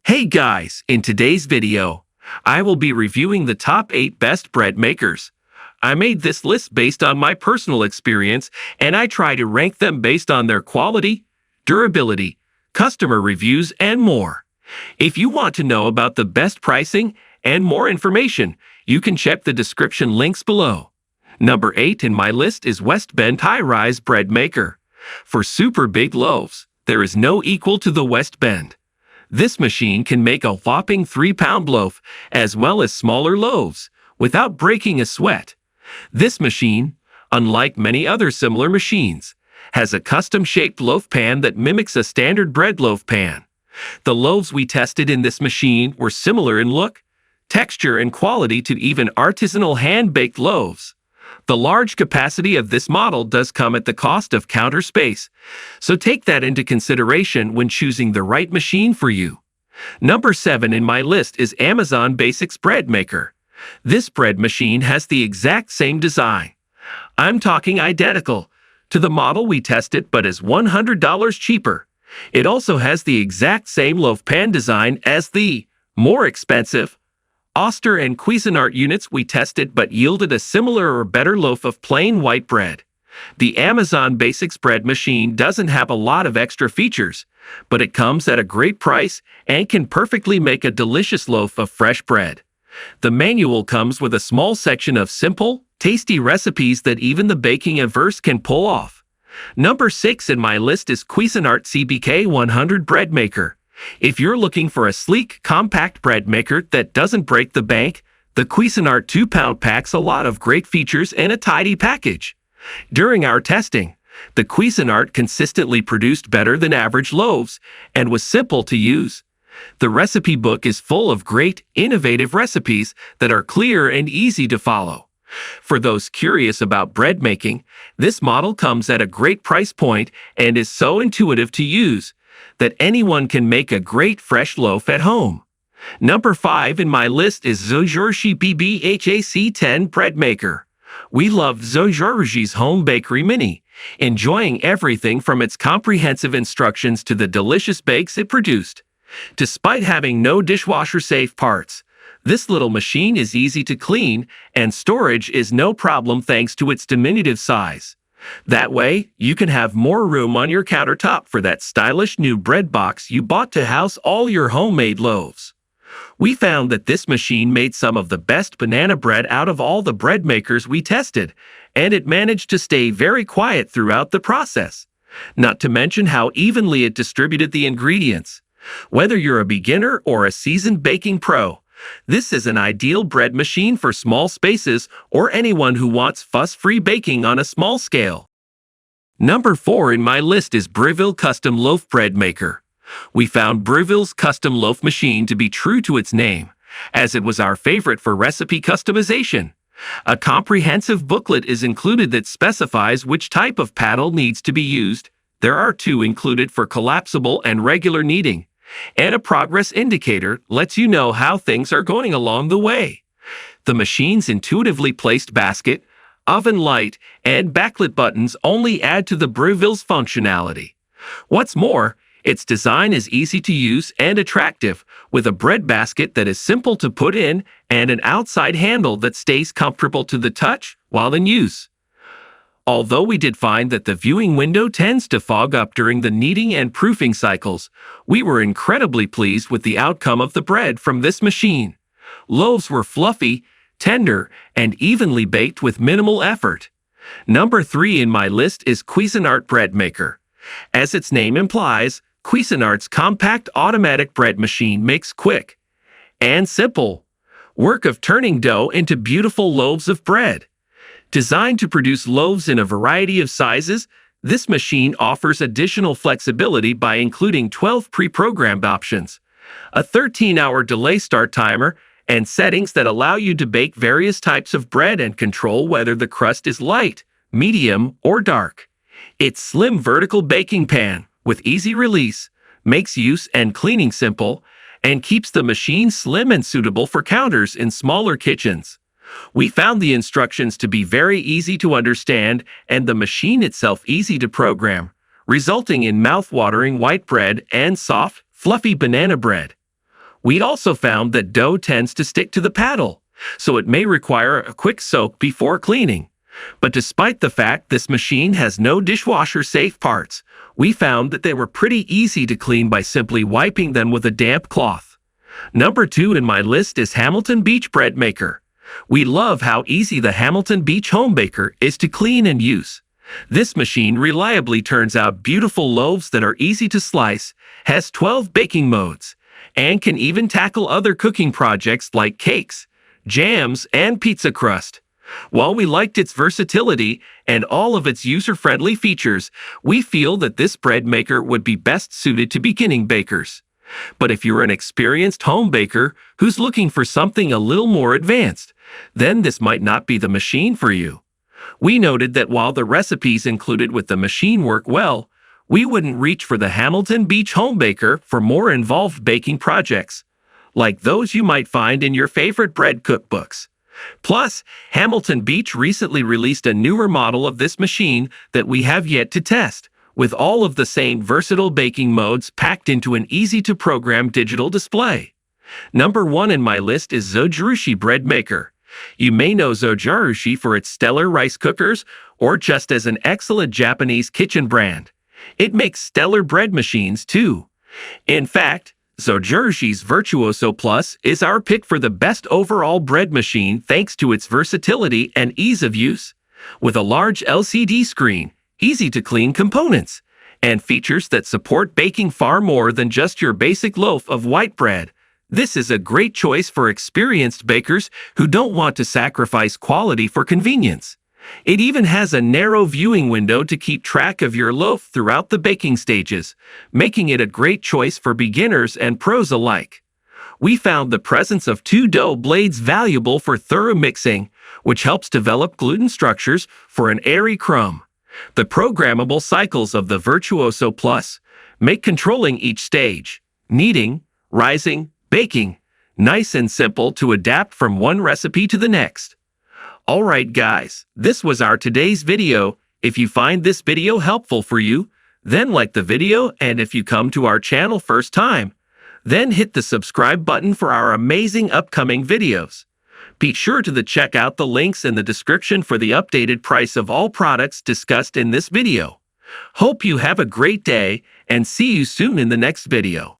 Hey guys, in today's video, I will be reviewing the top 8 best bread makers. I made this list based on my personal experience, and I try to rank them based on their quality, durability, customer reviews, and more. If you want to know about the best pricing and more information, you can check the description links below. Number 8 in my list is West Bend High-Rise Bread Maker. For super big loaves, there is no equal to the West Bend. This machine can make a whopping 3-pound loaf, as well as smaller loaves, without breaking a sweat. This machine, unlike many other similar machines, has a custom-shaped loaf pan that mimics a standard bread loaf pan. The loaves we tested in this machine were similar in look, texture, and quality to even artisanal hand-baked loaves. The large capacity of this model does come at the cost of counter space, so take that into consideration when choosing the right machine for you. Number 7 in my list is Amazon Basics Bread Maker. This bread machine has the exact same design. I'm talking identical to the model we tested, but is $100 cheaper. It also has the exact same loaf pan design as the more expensive Oster and Cuisinart units we tested, but yielded a similar or better loaf of plain white bread. The Amazon Basics bread machine doesn't have a lot of extra features, but it comes at a great price and can perfectly make a delicious loaf of fresh bread. The manual comes with a small section of simple, tasty recipes that even the baking averse can pull off. Number 6 in my list is Cuisinart CBK100 Bread Maker. If you're looking for a sleek, compact bread maker that doesn't break the bank, the Cuisinart 2-pound packs a lot of great features in a tidy package. During our testing, the Cuisinart consistently produced better than average loaves and was simple to use. The recipe book is full of great, innovative recipes that are clear and easy to follow. For those curious about bread making, this model comes at a great price point and is so intuitive to use that anyone can make a great fresh loaf at home. Number 5 in my list is Zojirushi BB-HAC10 Bread Maker. We love Zojirushi's Home Bakery Mini, enjoying everything from its comprehensive instructions to the delicious bakes it produced. Despite having no dishwasher-safe parts, this little machine is easy to clean, and storage is no problem thanks to its diminutive size. That way, you can have more room on your countertop for that stylish new bread box you bought to house all your homemade loaves. We found that this machine made some of the best banana bread out of all the bread makers we tested, and it managed to stay very quiet throughout the process. Not to mention how evenly it distributed the ingredients. Whether you're a beginner or a seasoned baking pro, this is an ideal bread machine for small spaces or anyone who wants fuss-free baking on a small scale. Number 4 in my list is Breville Custom Loaf Bread Maker. We found Breville's custom loaf machine to be true to its name, as it was our favorite for recipe customization. A comprehensive booklet is included that specifies which type of paddle needs to be used. There are 2 included for collapsible and regular kneading, and a progress indicator lets you know how things are going along the way. The machine's intuitively placed basket, oven light, and backlit buttons only add to the Breville's functionality. What's more, its design is easy to use and attractive, with a bread basket that is simple to put in and an outside handle that stays comfortable to the touch while in use. Although we did find that the viewing window tends to fog up during the kneading and proofing cycles, we were incredibly pleased with the outcome of the bread from this machine. Loaves were fluffy, tender, and evenly baked with minimal effort. Number 3 in my list is Cuisinart Bread Maker. As its name implies, Cuisinart's compact automatic bread machine makes quick and simple work of turning dough into beautiful loaves of bread. Designed to produce loaves in a variety of sizes, this machine offers additional flexibility by including 12 pre-programmed options, a 13-hour delay start timer, and settings that allow you to bake various types of bread and control whether the crust is light, medium, or dark. Its slim vertical baking pan, with easy release, makes use and cleaning simple, and keeps the machine slim and suitable for counters in smaller kitchens. We found the instructions to be very easy to understand and the machine itself easy to program, resulting in mouth-watering white bread and soft, fluffy banana bread. We also found that dough tends to stick to the paddle, so it may require a quick soak before cleaning. But despite the fact this machine has no dishwasher-safe parts, we found that they were pretty easy to clean by simply wiping them with a damp cloth. Number 2 in my list is Hamilton Beach Bread Maker. We love how easy the Hamilton Beach Home Baker is to clean and use. This machine reliably turns out beautiful loaves that are easy to slice, has 12 baking modes, and can even tackle other cooking projects like cakes, jams, and pizza crust. While we liked its versatility and all of its user-friendly features, we feel that this bread maker would be best suited to beginning bakers. But if you're an experienced home baker who's looking for something a little more advanced, then this might not be the machine for you. We noted that while the recipes included with the machine work well, we wouldn't reach for the Hamilton Beach Home Baker for more involved baking projects, like those you might find in your favorite bread cookbooks. Plus, Hamilton Beach recently released a newer model of this machine that we have yet to test, with all of the same versatile baking modes packed into an easy-to-program digital display. Number 1 in my list is Zojirushi Bread Maker. You may know Zojirushi for its stellar rice cookers or just as an excellent Japanese kitchen brand. It makes stellar bread machines too. In fact, Zojirushi's Virtuoso Plus is our pick for the best overall bread machine thanks to its versatility and ease of use. With a large LCD screen, easy-to-clean components, and features that support baking far more than just your basic loaf of white bread, this is a great choice for experienced bakers who don't want to sacrifice quality for convenience. It even has a narrow viewing window to keep track of your loaf throughout the baking stages, making it a great choice for beginners and pros alike. We found the presence of 2 dough blades valuable for thorough mixing, which helps develop gluten structures for an airy crumb. The programmable cycles of the Virtuoso Plus make controlling each stage, kneading, rising, baking, nice and simple to adapt from one recipe to the next. Alright guys, this was our today's video. If you find this video helpful for you, then like the video, and if you come to our channel first time, then hit the subscribe button for our amazing upcoming videos. Be sure to check out the links in the description for the updated price of all products discussed in this video. Hope you have a great day and see you soon in the next video.